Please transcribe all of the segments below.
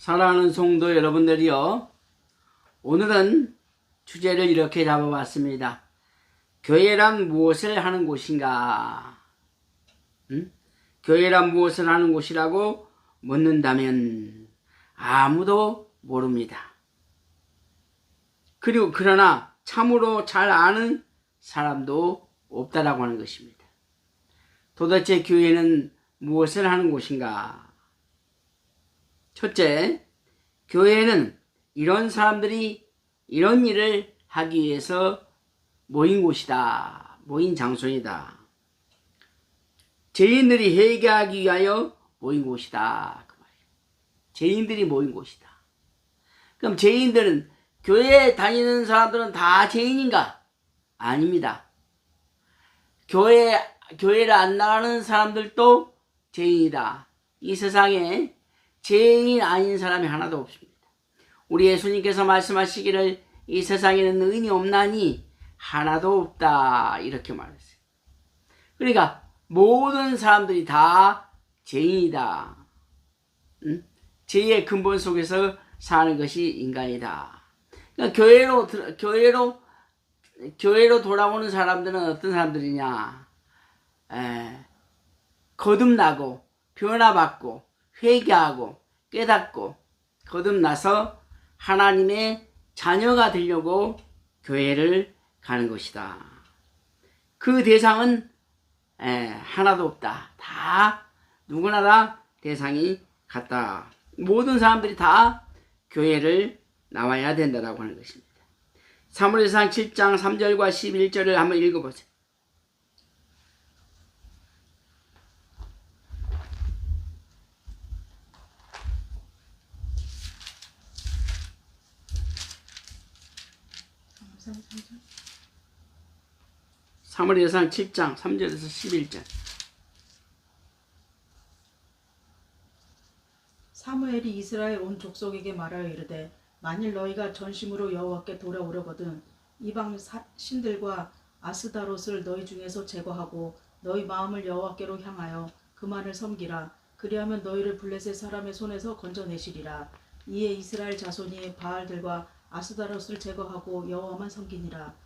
사랑하는 성도 여러분들이요, 오늘은 주제를 이렇게 잡아봤습니다. 교회란 무엇을 하는 곳인가? 교회란 무엇을 하는 곳이라고 묻는다면 아무도 모릅니다. 그리고 그러나 참으로 잘 아는 사람도 없다라고 하는 것입니다. 도대체 교회는 무엇을 하는 곳인가? 첫째, 교회는 이런 사람들이 이런 일을 하기 위해서 모인 곳이다. 모인 장소이다. 죄인들이 회개하기 위하여 모인 곳이다. 그 말이에요. 죄인들이 모인 곳이다. 그럼 죄인들은, 교회에 다니는 사람들은 다 죄인인가? 아닙니다. 교회를 안 나가는 사람들도 죄인이다. 이 세상에 죄인이 아닌 사람이 하나도 없습니다. 우리 예수님께서 말씀하시기를 이 세상에는 의인이 없나니 하나도 없다, 이렇게 말했어요. 그러니까 모든 사람들이 다 죄인이다. 죄의 근본 속에서 사는 것이 인간이다. 그러니까 교회로 돌아오는 사람들은 어떤 사람들이냐? 거듭나고 변화받고 회개하고 깨닫고 거듭나서 하나님의 자녀가 되려고 교회를 가는 것이다. 그 대상은 하나도 없다. 다 누구나 다 대상이 같다. 모든 사람들이 다 교회를 나와야 된다고 하는 것입니다. 사무엘상 7장 3절과 11절을 한번 읽어보세요. 사무엘상 7장 3절에서 11절. 사무엘이 이스라엘 온 족속에게 말하여 이르되 만일 너희가 전심으로 여호와께 돌아오려거든 이방 신들과 아스다롯을 너희 중에서 제거하고 너희 마음을 여호와께로 향하여 그만을 섬기라. 그리하면 너희를 블레셋 사람의 손에서 건져내시리라. 이에 이스라엘 자손이 바알들과 아스다롯을 제거하고 여호와만 섬기니라.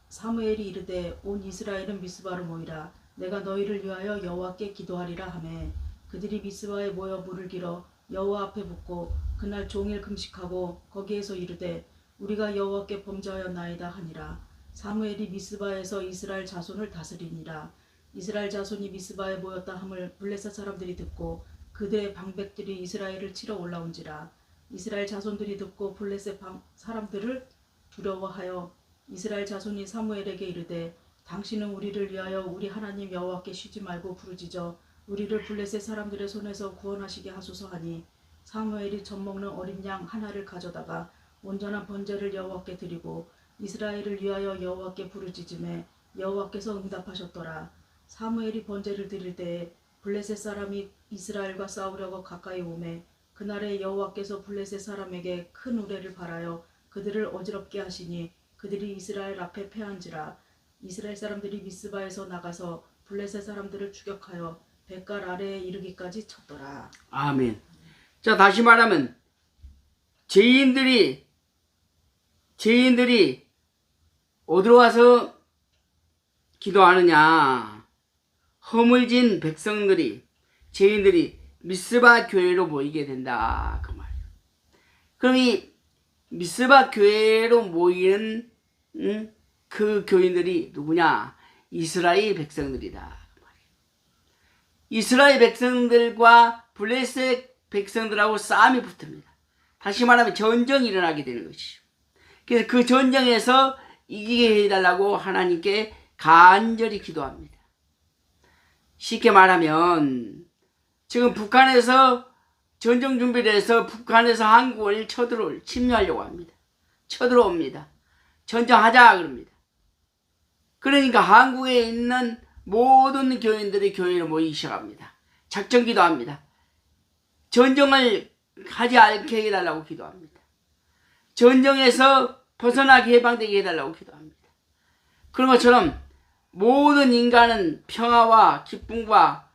사무엘이 이르되 온 이스라엘은 미스바로 모이라. 내가 너희를 위하여 여호와께 기도하리라 하매 그들이 미스바에 모여 물을 길어 여호와 앞에 붓고 그날 종일 금식하고 거기에서 이르되 우리가 여호와께 범죄하였나이다 하니라. 사무엘이 미스바에서 이스라엘 자손을 다스리니라. 이스라엘 자손이 미스바에 모였다 함을 블레셋 사람들이 듣고 그들의 방백들이 이스라엘을 치러 올라온지라. 이스라엘 자손들이 듣고 블레셋 사람들을 두려워하여 이스라엘 자손이 사무엘에게 이르되 당신은 우리를 위하여 우리 하나님 여호와께 쉬지 말고 부르짖어 우리를 블레셋 사람들의 손에서 구원하시게 하소서 하니 사무엘이 젖먹는 어린 양 하나를 가져다가 온전한 번제를 여호와께 드리고 이스라엘을 위하여 여호와께 부르짖음에 여호와께서 응답하셨더라. 사무엘이 번제를 드릴 때에 블레셋 사람이 이스라엘과 싸우려고 가까이 오매 그날에 여호와께서 블레셋 사람에게 큰 우레를 발하여 그들을 어지럽게 하시니 그들이 이스라엘 앞에 패한지라. 이스라엘 사람들이 미스바에서 나가서 블레셋 사람들을 추격하여 벳갈 아래에 이르기까지 쳤더라. 아멘. 자, 다시 말하면 죄인들이 어디로 와서 기도하느냐? 허물진 백성들이, 죄인들이 미스바 교회로 모이게 된다, 그 말이에요. 그럼 이 미스바 교회로 모이는 그 교인들이 누구냐? 이스라엘 백성들이다. 이스라엘 백성들과 블레셋 백성들하고 싸움이 붙습니다. 다시 말하면 전쟁이 일어나게 되는 것이죠. 그래서 그 전쟁에서 이기게 해달라고 하나님께 간절히 기도합니다. 쉽게 말하면 지금 북한에서 전쟁 준비를 해서 북한에서 한국을 침략하려고 합니다. 쳐들어옵니다. 전쟁하자 그럽니다. 그러니까 한국에 있는 모든 교인들이 교회로 모이기 시작합니다. 작전 기도합니다. 전쟁을 하지 않게 해달라고 기도합니다. 전쟁에서 벗어나게 해방되게 해달라고 기도합니다. 그런 것처럼 모든 인간은 평화와 기쁨과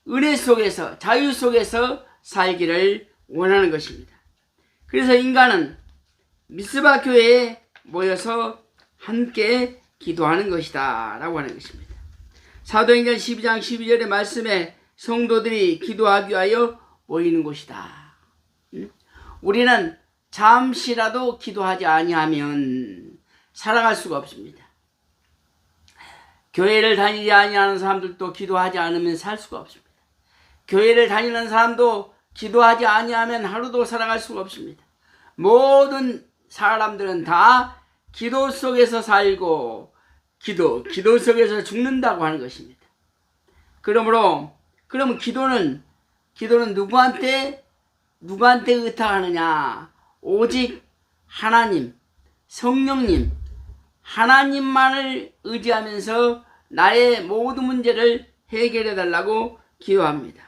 은혜 속에서, 자유 속에서 살기를 원하는 것입니다. 그래서 인간은 미스바 교회에 모여서 함께 기도하는 것이다 라고 하는 것입니다. 사도행전 12장 12절의 말씀에 성도들이 기도하기 위하여 모이는 곳이다. 우리는 잠시라도 기도하지 아니하면 살아갈 수가 없습니다. 교회를 다니지 아니하는 사람들도 기도하지 않으면 살 수가 없습니다. 교회를 다니는 사람도 기도하지 아니하면 하루도 살아갈 수가 없습니다. 모든 사람들은 다 기도 속에서 살고 기도 속에서 죽는다고 하는 것입니다. 그러면 기도는 누구한테 의탁하느냐? 오직 하나님, 성령님, 하나님만을 의지하면서 나의 모든 문제를 해결해 달라고 기도합니다.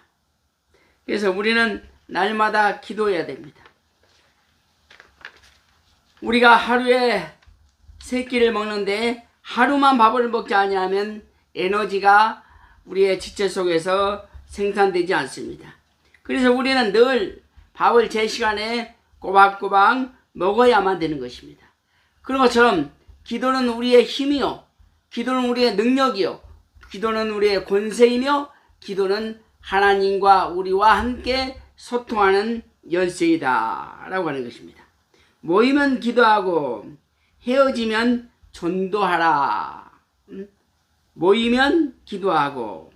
그래서 우리는 날마다 기도해야 됩니다. 우리가 하루에 3끼를 먹는데 하루만 밥을 먹지 아니하면 에너지가 우리의 지체 속에서 생산되지 않습니다. 그래서 우리는 늘 밥을 제 시간에 꼬박꼬박 먹어야만 되는 것입니다. 그런 것처럼 기도는 우리의 힘이요, 기도는 우리의 능력이요, 기도는 우리의 권세이며 기도는 하나님과 우리와 함께 소통하는 열쇠이다 라고 하는 것입니다. 모이면 기도하고 헤어지면 전도하라. 모이면 기도하고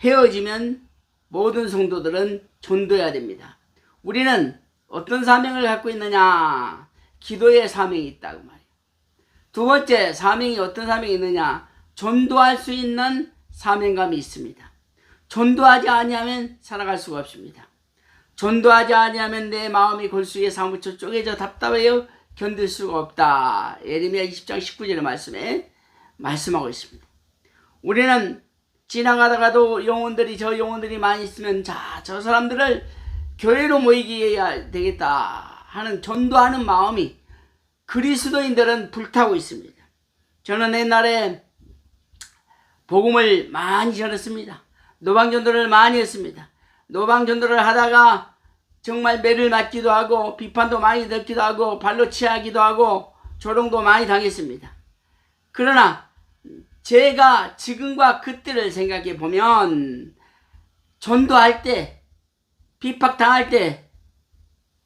헤어지면 모든 성도들은 전도해야 됩니다. 우리는 어떤 사명을 갖고 있느냐? 기도의 사명이 있다고 말이에요. 두 번째 사명이 어떤 사명이 있느냐? 전도할 수 있는 사명감이 있습니다. 전도하지 아니하면 살아갈 수가 없습니다. 전도하지 아니하면 내 마음이 골수에 사무쳐 쪼개져 답답해요 견딜 수가 없다. 예레미야 20장 19절의 말씀에 말씀하고 있습니다. 우리는 지나가다가도 저 영혼들이 많이 있으면 저 사람들을 교회로 모이게 해야 되겠다 하는 전도하는 마음이 그리스도인들은 불타고 있습니다. 저는 옛날에 복음을 많이 전했습니다. 노방전도를 많이 했습니다. 노방전도를 하다가 정말 매를 맞기도 하고 비판도 많이 듣기도 하고 발로 치하기도 하고 조롱도 많이 당했습니다. 그러나 제가 지금과 그때를 생각해 보면 전도할 때, 비박당할 때,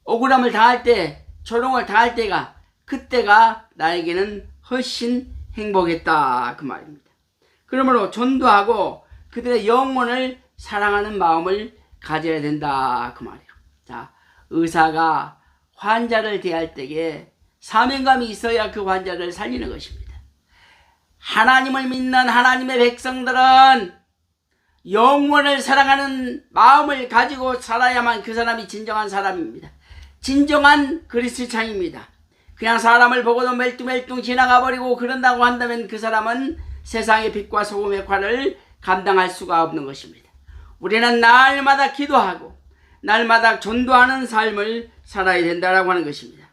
억울함을 당할 때, 조롱을 당할 때가 그때가 나에게는 훨씬 행복했다 그 말입니다. 그러므로 전도하고 그들의 영혼을 사랑하는 마음을 가져야 된다 그 말이에요. 자, 의사가 환자를 대할 때에 사명감이 있어야 그 환자를 살리는 것입니다. 하나님을 믿는 하나님의 백성들은 영혼을 사랑하는 마음을 가지고 살아야만 그 사람이 진정한 사람입니다. 진정한 그리스도인입니다. 그냥 사람을 보고도 멜뚱멜뚱 지나가 버리고 그런다고 한다면 그 사람은 세상의 빛과 소금의 역할을 감당할 수가 없는 것입니다. 우리는 날마다 기도하고 날마다 전도하는 삶을 살아야 된다라고 하는 것입니다.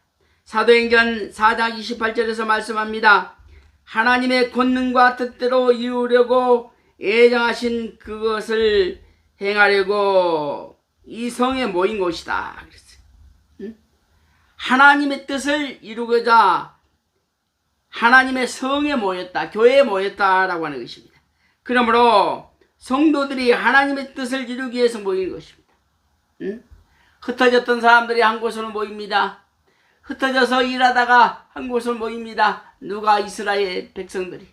사도행전 4장 28절에서 말씀합니다. 하나님의 권능과 뜻대로 이루려고 예정하신 그것을 행하려고 이 성에 모인 곳이다. 그랬어요. 하나님의 뜻을 이루고자 하나님의 성에 모였다. 교회에 모였다라고 하는 것입니다. 그러므로 성도들이 하나님의 뜻을 이루기 위해서 모이는 것입니다. 흩어졌던 사람들이 한 곳으로 모입니다. 흩어져서 일하다가 한 곳으로 모입니다. 누가? 이스라엘 백성들이.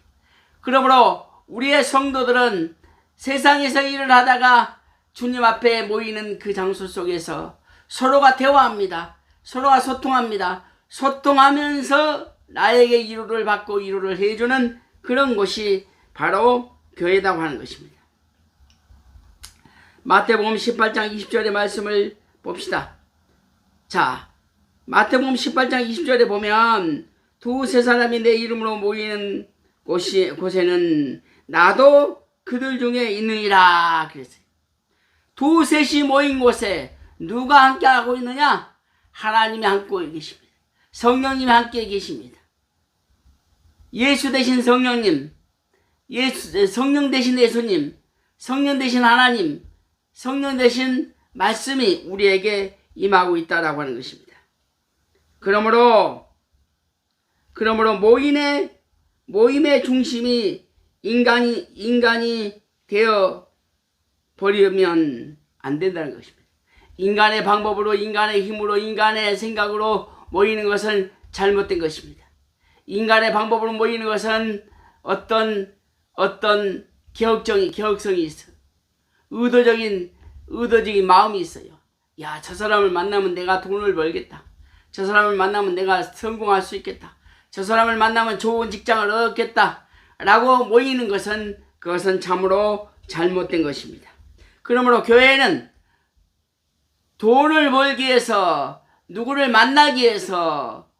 그러므로 우리의 성도들은 세상에서 일을 하다가 주님 앞에 모이는 그 장소 속에서 서로가 대화합니다. 서로가 소통합니다. 소통하면서 나에게 위로를 받고 위로를 해주는 그런 곳이 바로 교회라고 하는 것입니다. 마태복음 18장 20절의 말씀을 봅시다. 자, 마태복음 18장 20절에 보면 두세 사람이 내 이름으로 모이는 곳에는 나도 그들 중에 있느니라 그랬어요. 두셋이 모인 곳에 누가 함께하고 있느냐? 하나님이 함께 계십니다. 성령님이 함께 계십니다. 예수 대신 성령님, 성령 대신 예수님, 성령 대신 하나님, 성령 대신 말씀이 우리에게 임하고 있다라고 하는 것입니다. 그러므로 모임의 중심이 인간이 되어 버리면 안 된다는 것입니다. 인간의 방법으로, 인간의 힘으로, 인간의 생각으로 모이는 것은 잘못된 것입니다. 인간의 방법으로 모이는 것은 어떤 개혁성이 있어. 의도적인 마음이 있어요. 야, 저 사람을 만나면 내가 돈을 벌겠다. 저 사람을 만나면 내가 성공할 수 있겠다. 저 사람을 만나면 좋은 직장을 얻겠다. 라고 모이는 그것은 참으로 잘못된 것입니다. 그러므로 교회는 돈을 벌기 위해서, 누구를 만나기 위해서,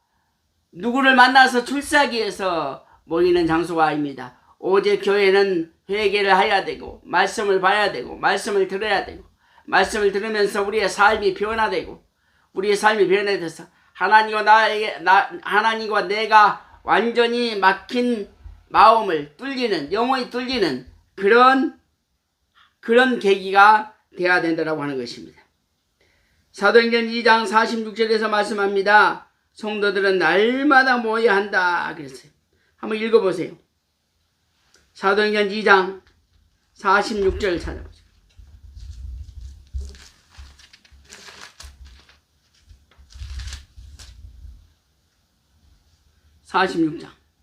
누구를 만나서 출세하기 위해서 모이는 장소가 아닙니다. 오직 교회는 회개를 해야 되고, 말씀을 봐야 되고, 말씀을 들어야 되고, 말씀을 들으면서 우리의 삶이 변화되고, 우리의 삶이 변화돼서 하나님과 내가 완전히 막힌 마음을 뚫리는, 영혼이 뚫리는 그런 계기가 되어야 된다고 하는 것입니다. 사도행전 2장 46절에서 말씀합니다. 성도들은 날마다 모여야 한다 그랬어요. 한번 읽어보세요. 사도행전 2장 46절 찾아보세요.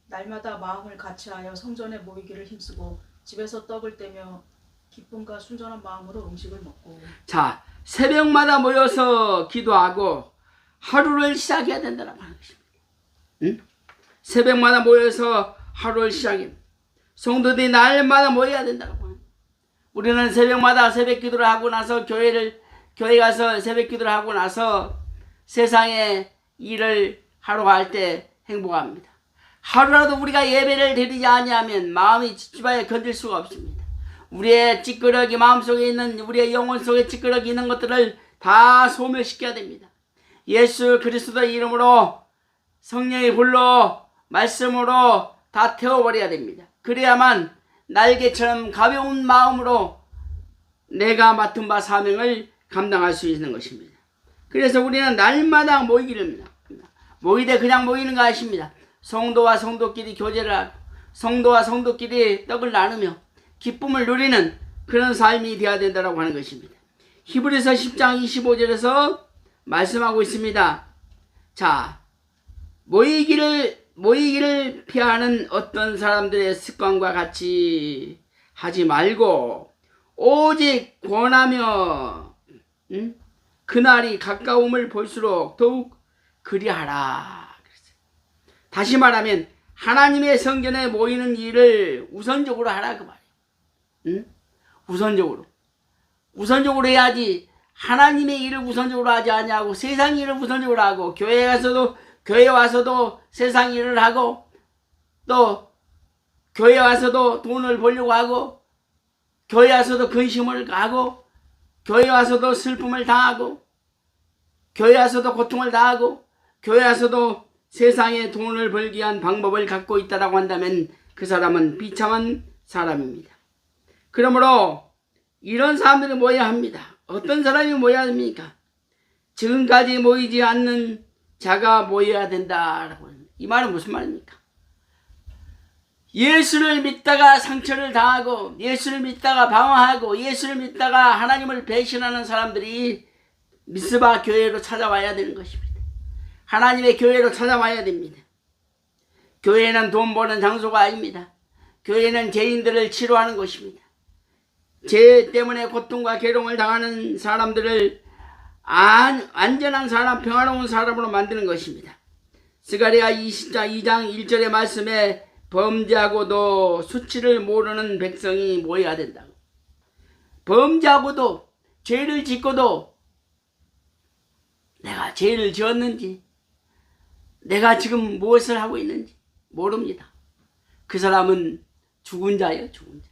날마다 마음을 같이하여 성전에 모이기를 힘쓰고 집에서 떡을 떼며 기쁨과 순전한 마음으로 음식을 먹고. 자, 새벽마다 모여서 기도하고 하루를 시작해야 된다고 하는 것입니다. 응? 새벽마다 모여서 하루를 시작해. 성도들이 날마다 모여야 된다고 합니다. 우리는 새벽마다 새벽 기도를 하고 나서 교회 가서 새벽 기도를 하고 나서 세상의 일을 하러 갈 때 행복합니다. 하루라도 우리가 예배를 드리지 아니하면 마음이 찝찝하여 견딜 수가 없습니다. 우리의 찌끄러기, 마음속에 있는, 우리의 영혼 속에 찌끄러기 있는 것들을 다 소멸시켜야 됩니다. 예수 그리스도의 이름으로, 성령의 불로, 말씀으로 다 태워버려야 됩니다. 그래야만 날개처럼 가벼운 마음으로 내가 맡은 바 사명을 감당할 수 있는 것입니다. 그래서 우리는 날마다 모이기를 합니다. 모이되 그냥 모이는 거 아십니다. 성도와 성도끼리 교제를 하고, 성도와 성도끼리 떡을 나누며 기쁨을 누리는 그런 삶이 되어야 된다고 하는 것입니다. 히브리서 10장 25절에서 말씀하고 있습니다. 자, 모이기를 피하는 어떤 사람들의 습관과 같이 하지 말고 오직 권하며 그날이 가까움을 볼수록 더욱 그리하라. 다시 말하면 하나님의 성전에 모이는 일을 우선적으로 하라 그 말이에요. 우선적으로 해야지. 하나님의 일을 우선적으로 하지 않냐고 세상 일을 우선적으로 하고, 교회 와서도 세상 일을 하고, 또 교회 와서도 돈을 벌려고 하고, 교회 와서도 근심을 하고, 교회 와서도 슬픔을 당하고, 교회 와서도 고통을 당하고, 교회 와서도 세상에 돈을 벌기 위한 방법을 갖고 있다고 한다면 그 사람은 비참한 사람입니다. 그러므로 이런 사람들이 모여야 합니다. 어떤 사람이 모여야 됩니까? 지금까지 모이지 않는 자가 모여야 된다라고 합니다. 이 말은 무슨 말입니까? 예수를 믿다가 상처를 당하고, 예수를 믿다가 방황하고, 예수를 믿다가 하나님을 배신하는 사람들이 미스바 교회로 찾아와야 되는 것입니다. 하나님의 교회로 찾아와야 됩니다. 교회는 돈 버는 장소가 아닙니다. 교회는 죄인들을 치료하는 것입니다. 죄 때문에 고통과 괴로움을 당하는 사람들을 안전한 사람, 평화로운 사람으로 만드는 것입니다. 스가랴 2장 1절의 말씀에 범죄하고도 수치를 모르는 백성이 모여야 된다고. 범죄하고도, 죄를 짓고도 내가 죄를 지었는지, 내가 지금 무엇을 하고 있는지 모릅니다. 그 사람은 죽은 자예요, 죽은 자.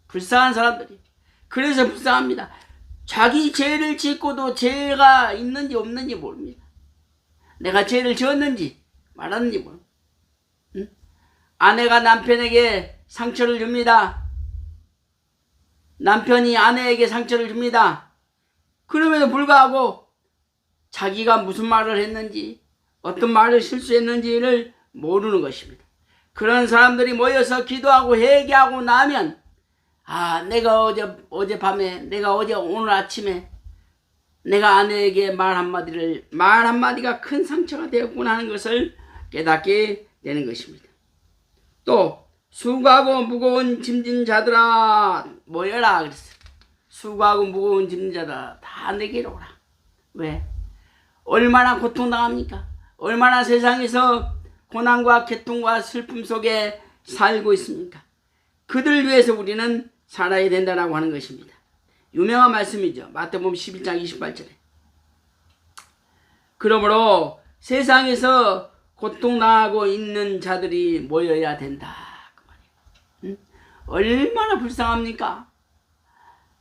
불쌍한 사람들이. 그래서 불쌍합니다. 자기 죄를 짓고도 죄가 있는지 없는지 모릅니다. 내가 죄를 지었는지 말았는지 모릅니다. 응? 아내가 남편에게 상처를 줍니다. 남편이 아내에게 상처를 줍니다. 그럼에도 불구하고 자기가 무슨 말을 했는지, 어떤 말을 실수했는지를 모르는 것입니다. 그런 사람들이 모여서 기도하고 회개하고 나면, 내가 어젯밤에, 내가 오늘 아침에 내가 아내에게 말 한마디가 큰 상처가 되었구나 하는 것을 깨닫게 되는 것입니다. 또 수고하고 무거운 짐진 자들아 모여라 그랬어요. 수고하고 무거운 짐진 자들아 다 내게로 오라. 왜? 얼마나 고통당합니까? 얼마나 세상에서 고난과 고통과 슬픔 속에 살고 있습니까? 그들 위해서 우리는 살아야 된다라고 하는 것입니다. 유명한 말씀이죠. 마태복음 11장 28절에. 그러므로 세상에서 고통당하고 있는 자들이 모여야 된다. 그 말이에요. 얼마나 불쌍합니까?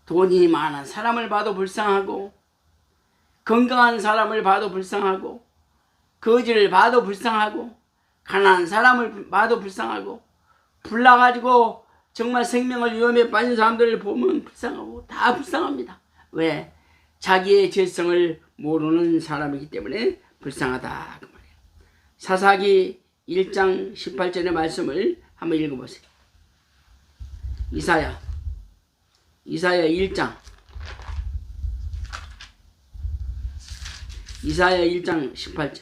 돈이 많은 사람을 봐도 불쌍하고, 건강한 사람을 봐도 불쌍하고, 거지를 봐도 불쌍하고, 가난한 사람을 봐도 불쌍하고, 불나가지고 정말 생명을 위험에 빠진 사람들을 보면 불쌍하고, 다 불쌍합니다. 왜? 자기의 죄성을 모르는 사람이기 때문에 불쌍하다. 그 말이에요. 사사기 1장 18절의 말씀을 한번 읽어보세요. 이사야 1장 18절.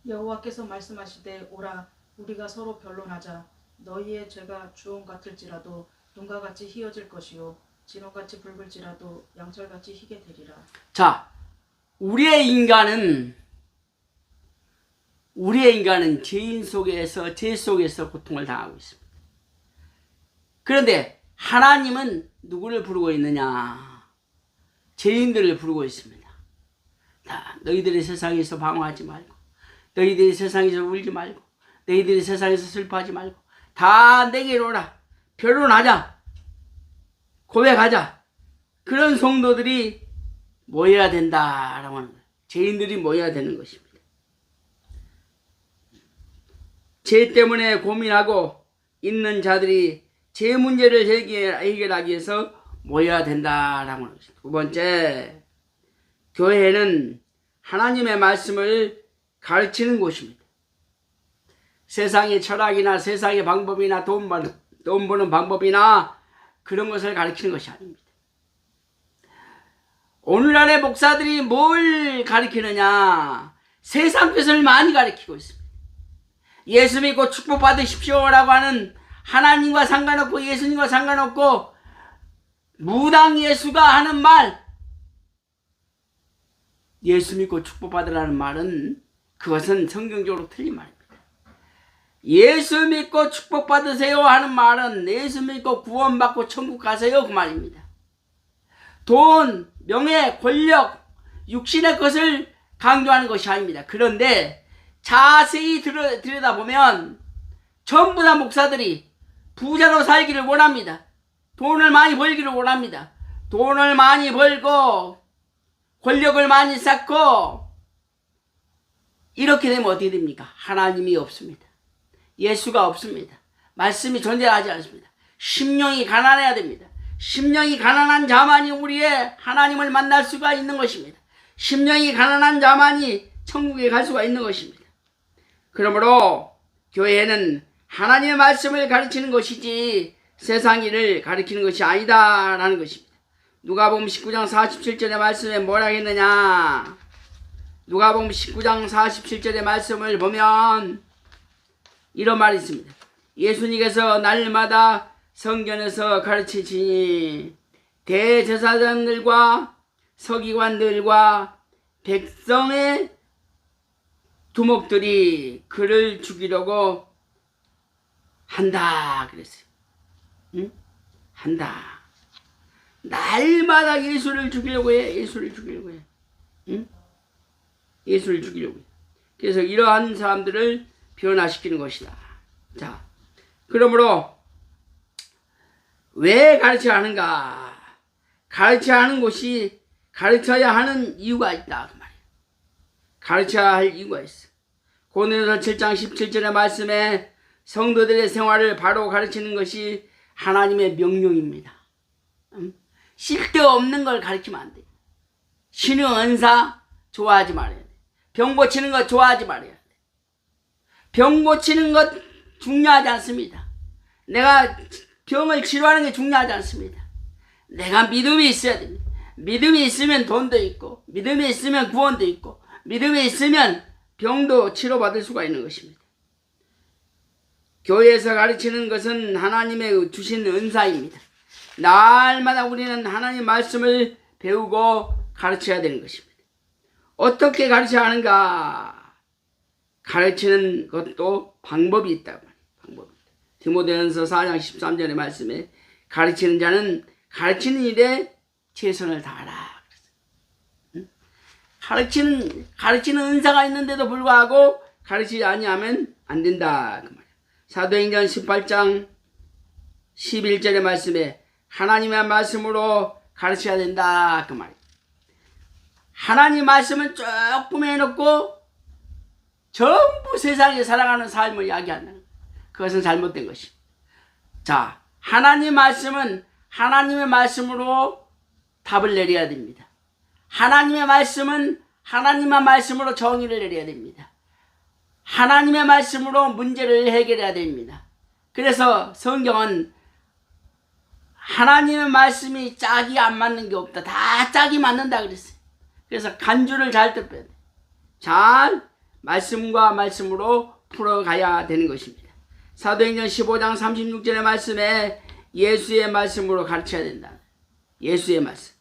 여호와께서 말씀하시되 오라 우리가 서로 변론하자. 너희의 죄가 주홍 같을지라도 눈과 같이 희어질 것이요 진홍같이 붉을지라도 양철같이 희게 되리라. 자, 우리의 인간은 죄 속에서 고통을 당하고 있습니다. 그런데 하나님은 누구를 부르고 있느냐? 죄인들을 부르고 있습니다. 다 너희들이 세상에서 방황하지 말고, 너희들이 세상에서 울지 말고, 너희들이 세상에서 슬퍼하지 말고 다 내게로 오라. 변론하자. 고백하자. 그런 성도들이 모여야 된다라고 하는 거예요. 죄인들이 모여야 되는 것입니다. 죄 때문에 고민하고 있는 자들이 죄 문제를 해결하기 위해서 모여야 된다라고 하는 것입니다. 두 번째, 교회는 하나님의 말씀을 가르치는 곳입니다. 세상의 철학이나 세상의 방법이나 돈 버는 방법이나 그런 것을 가르치는 것이 아닙니다. 오늘날의 목사들이 뭘 가르치느냐? 세상 것을 많이 가르치고 있습니다. 예수 믿고 축복 받으십시오라고 하는 하나님과 상관없고 예수님과 상관없고 무당 예수가 하는 말, 예수 믿고 축복 받으라는 말은 그것은 성경적으로 틀린 말입니다. 예수 믿고 축복 받으세요 하는 말은 예수 믿고 구원받고 천국 가세요 그 말입니다. 돈, 명예, 권력, 육신의 것을 강조하는 것이 아닙니다. 그런데 자세히 들여다보면 전부 다 목사들이 부자로 살기를 원합니다. 돈을 많이 벌기를 원합니다. 돈을 많이 벌고 권력을 많이 쌓고 이렇게 되면 어떻게 됩니까? 하나님이 없습니다. 예수가 없습니다. 말씀이 존재하지 않습니다. 심령이 가난해야 됩니다. 심령이 가난한 자만이 우리의 하나님을 만날 수가 있는 것입니다. 심령이 가난한 자만이 천국에 갈 수가 있는 것입니다. 그러므로 교회는 하나님의 말씀을 가르치는 것이지 세상 일을 가르치는 것이 아니다라는 것입니다. 누가복음 19장 47절의 말씀에 뭐라 했느냐? 누가복음 19장 47절의 말씀을 보면 이런 말이 있습니다. 예수님께서 날마다 성전에서 가르치시니 대제사장들과 서기관들과 백성의 두목들이 그를 죽이려고 한다 그랬어요. 응? 한다. 날마다 예수를 죽이려고 해. 예수를 죽이려고 해. 응? 예수를 죽이려고 해. 그래서 이러한 사람들을 변화시키는 것이다. 자, 그러므로 왜 가르쳐야 하는가? 가르쳐야 하는 곳이 가르쳐야 하는 이유가 있다 그 말이에요. 가르쳐야 할 이유가 있어. 고린도서 7장 17절의 말씀에 성도들의 생활을 바로 가르치는 것이 하나님의 명령입니다. 쓸데없는 걸 가르치면 안 돼요. 신의 은사 좋아하지 말아요. 병 고치는 것 좋아하지 말아야 돼. 병 고치는 것 중요하지 않습니다. 내가 병을 치료하는 게 중요하지 않습니다. 내가 믿음이 있어야 됩니다. 믿음이 있으면 돈도 있고, 믿음이 있으면 구원도 있고, 믿음이 있으면 병도 치료받을 수가 있는 것입니다. 교회에서 가르치는 것은 하나님의 주신 은사입니다. 날마다 우리는 하나님 말씀을 배우고 가르쳐야 되는 것입니다. 어떻게 가르쳐야 하는가? 가르치는 것도 방법이 있다고. 디모데전서 4장 13절의 말씀에 가르치는 자는 가르치는 일에 최선을 다하라. 가르치는 은사가 있는데도 불구하고 가르치지 아니하면 안 된다. 그 말이야. 사도행전 18장 11절의 말씀에 하나님의 말씀으로 가르쳐야 된다. 그 말이야. 하나님 말씀은 조금 해놓고 전부 세상에 살아가는 삶을 이야기한다는 거예요. 그것은 잘못된 것입니다. 자, 하나님 말씀은 하나님의 말씀으로 답을 내려야 됩니다. 하나님의 말씀은 하나님의 말씀으로 정의를 내려야 됩니다. 하나님의 말씀으로 문제를 해결해야 됩니다. 그래서 성경은 하나님의 말씀이 짝이 안 맞는 게 없다. 다 짝이 맞는다 그랬어요. 그래서 간주를 잘 뜯어야 돼. 잘 말씀과 말씀으로 풀어가야 되는 것입니다. 사도행전 15장 36절의 말씀에 예수의 말씀으로 가르쳐야 된다. 예수의 말씀.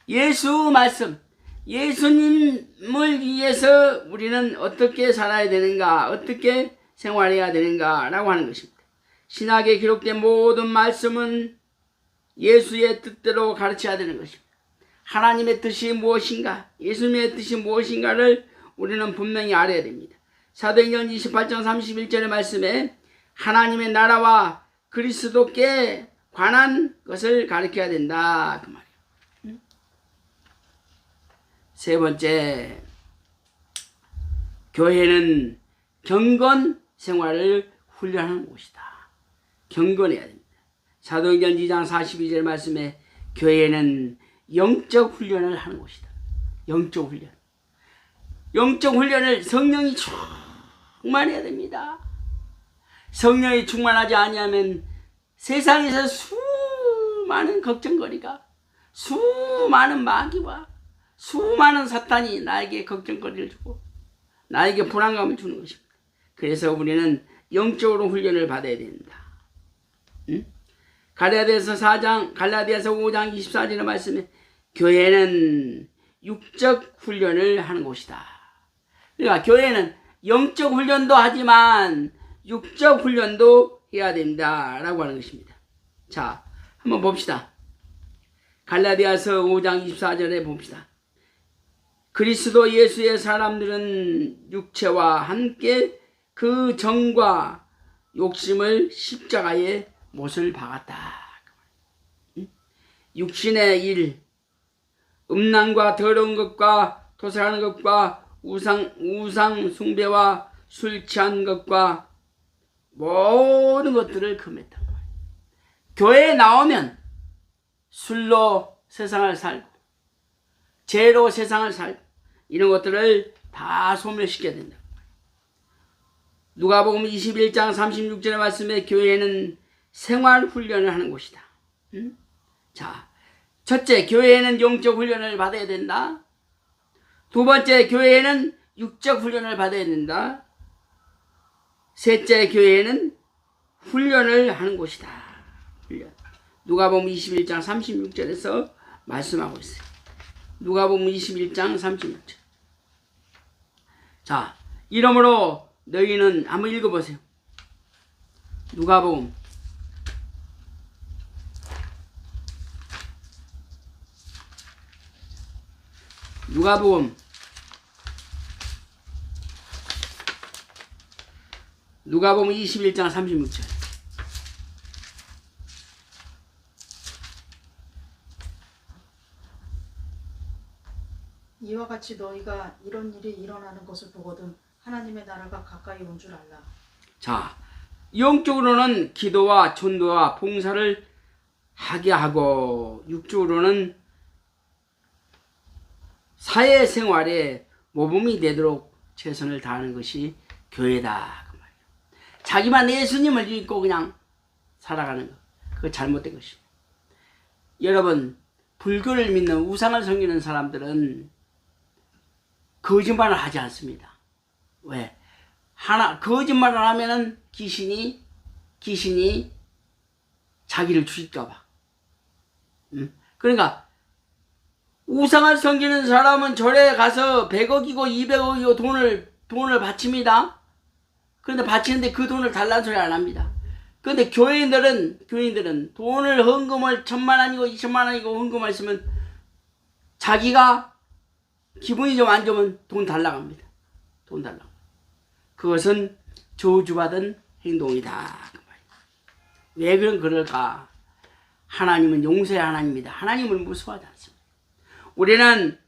예수 말씀. 예수님을 위해서 우리는 어떻게 살아야 되는가, 어떻게 생활해야 되는가 라고 하는 것입니다. 신약에 기록된 모든 말씀은 예수의 뜻대로 가르쳐야 되는 것입니다. 하나님의 뜻이 무엇인가, 예수님의 뜻이 무엇인가를 우리는 분명히 알아야 됩니다. 사도행전 28장 31절의 말씀에 하나님의 나라와 그리스도께 관한 것을 가르쳐야 된다. 그 말이에요. 세 번째, 교회는 경건 생활을 훈련하는 곳이다. 경건해야 됩니다. 사도행전 2장 42절 말씀에 교회는 영적 훈련을 하는 곳이다. 영적 훈련. 영적 훈련을 성령이 충만해야 됩니다. 성령이 충만하지 아니하면 세상에서 수많은 걱정거리가, 수많은 마귀와 수많은 사탄이 나에게 걱정거리를 주고 나에게 불안감을 주는 것입니다. 그래서 우리는 영적으로 훈련을 받아야 된다. 응? 갈라디아서 5장 24절의 말씀에 교회는 육적 훈련을 하는 곳이다. 그러니까 교회는 영적 훈련도 하지만 육적 훈련도 해야 된다 라고 하는 것입니다. 자, 한번 봅시다. 갈라디아서 5장 24절에 봅시다. 그리스도 예수의 사람들은 육체와 함께 그 정과 욕심을 십자가에 못을 박았다. 육신의 일, 음란과 더러운 것과 도살하는 것과 우상 숭배와 술 취한 것과 모든 것들을 금했다. 교회에 나오면 술로 세상을 살고 죄로 세상을 살고 이런 것들을 다 소멸시켜야 된다. 누가복음 21장 36절의 말씀에 교회는 생활 훈련을 하는 곳이다. 자, 첫째, 교회에는 영적 훈련을 받아야 된다. 두 번째, 교회에는 육적 훈련을 받아야 된다. 셋째, 교회에는 훈련을 하는 곳이다. 훈련. 누가복음 21장 36절에서 말씀하고 있어요. 누가복음 21장 36절. 자, 이러므로 너희는 한번 읽어보세요. 누가복음 21장 36절. 이와 같이 너희가 이런 일이 일어나는 것을 보거든 하나님의 나라가 가까이 온 줄 알라. 자, 영적으로는 기도와 전도와 봉사를 하게 하고 육적으로는 사회생활에 모범이 되도록 최선을 다하는 것이 교회다 그 말이에요. 자기만 예수님을 믿고 그냥 살아가는 거, 그거 잘못된 것입니다. 여러분, 불교를 믿는 우상을 섬기는 사람들은 거짓말을 하지 않습니다. 왜? 거짓말을 하면은 귀신이 자기를 죽일까봐. 그러니까 우상을 섬기는 사람은 절에 가서 100억이고 200억이고 돈을 바칩니다. 그런데 바치는데 그 돈을 달라는 소리 안 합니다. 그런데 교인들은 돈을 헌금을 1000만원이고 2000만원이고 헌금을 했으면 자기가 기분이 좀 안 좋으면 돈 달라고 합니다. 돈 달라고. 그것은 저주받은 행동이다. 왜 그럴까? 하나님은 용서의 하나님입니다. 하나님을 무서워하지 않습니다. 우리는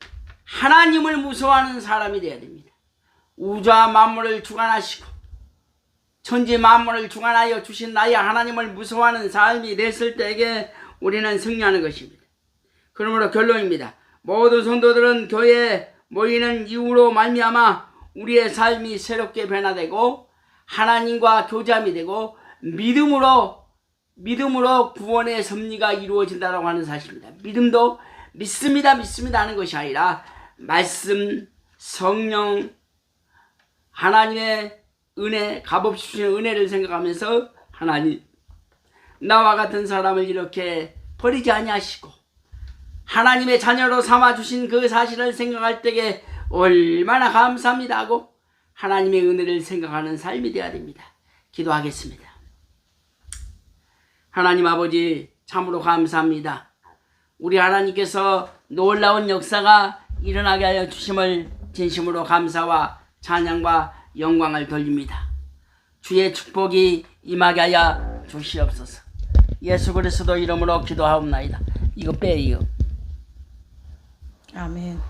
하나님을 무서워하는 사람이 되어야 됩니다. 우주와 만물을 주관하시고 천지 만물을 주관하여 주신 나의 하나님을 무서워하는 삶이 됐을 때에 우리는 승리하는 것입니다. 그러므로 결론입니다. 모든 성도들은 교회에 모이는 이후로 말미암아 우리의 삶이 새롭게 변화되고 하나님과 교제함이 되고 믿음으로 구원의 섭리가 이루어진다고 하는 사실입니다. 믿음도 믿습니다 하는 것이 아니라 말씀, 성령, 하나님의 은혜, 값없이 주시는 은혜를 생각하면서 하나님, 나와 같은 사람을 이렇게 버리지 아니하시고 하나님의 자녀로 삼아주신 그 사실을 생각할 때에 얼마나 감사합니다 하고 하나님의 은혜를 생각하는 삶이 되어야 됩니다. 기도하겠습니다. 하나님 아버지, 참으로 감사합니다. 우리 하나님께서 놀라운 역사가 일어나게 하여 주심을 진심으로 감사와 찬양과 영광을 돌립니다. 주의 축복이 임하게 하여 주시옵소서. 예수 그리스도 이름으로 기도하옵나이다. 이거 빼요. 아멘.